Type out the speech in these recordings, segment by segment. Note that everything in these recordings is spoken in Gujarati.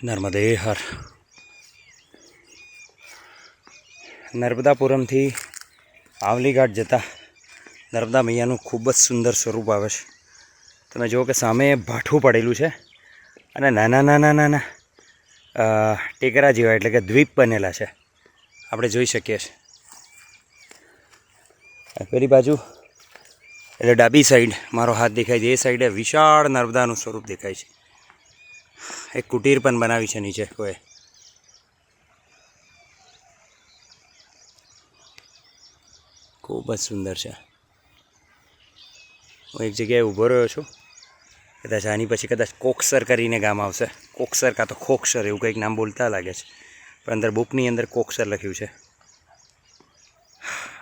નર્મદે હર. નર્મદાપુરમથી આવલી ઘાટ જતાં નર્મદા મૈયાનું ખૂબ જ સુંદર સ્વરૂપ આવે છે. તમે જુઓ કે સામે ભાઠું પડેલું છે અને નાના નાના નાના ટેકરા જેવા એટલે કે દ્વીપ બનેલા છે, આપણે જોઈ શકીએ છીએ. પેલી બાજુ એટલે ડાબી સાઈડ મારો હાથ દેખાય છે, એ સાઈડે વિશાળ નર્મદાનું સ્વરૂપ દેખાય છે. એક કુટીર પણ બનાવી છે નીચે કોઈ. ખૂબ જ સુંદર છે. હું એક જગ્યાએ ઊભો રહ્યો છું, કદાચ આની પછી કદાચ કોકસર કરીને ગામ આવશે. કોકસર કાં તો ખોકસર એવું કંઈક નામ બોલતા લાગે છે, પણ અંદર બુકની અંદર કોકસર લખ્યું છે.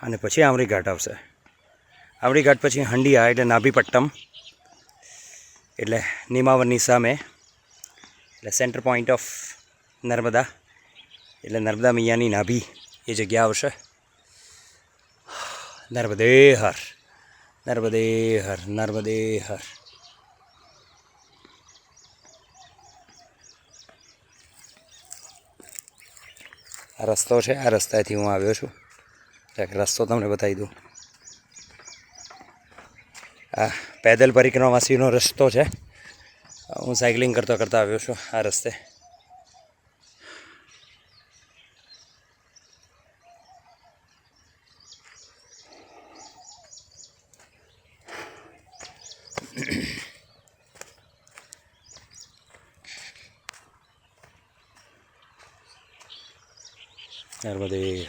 અને પછી આમરી ઘાટ આવશે. આમરી ઘાટ પછી હંડિયા એટલે નાભીપટ્ટમ, એટલે નીમાવરની સામે, એટલે સેન્ટર પોઈન્ટ ઓફ નર્મદા, એટલે નર્મદા મૈયાની નાભી એ જગ્યા આવશે. નર્મદે હર, નર્મદે હર, નર્મદે હર. આ રસ્તો છે, આ રસ્તાથી હું આવ્યો છું. રસ્તો તમને બતાવી દઉં. આ પેદલ પરિક્રમાવાસીનો રસ્તો છે. હું સાયકલિંગ કરતો કરતા આવ્યો છું આ રસ્તે. નર્મદે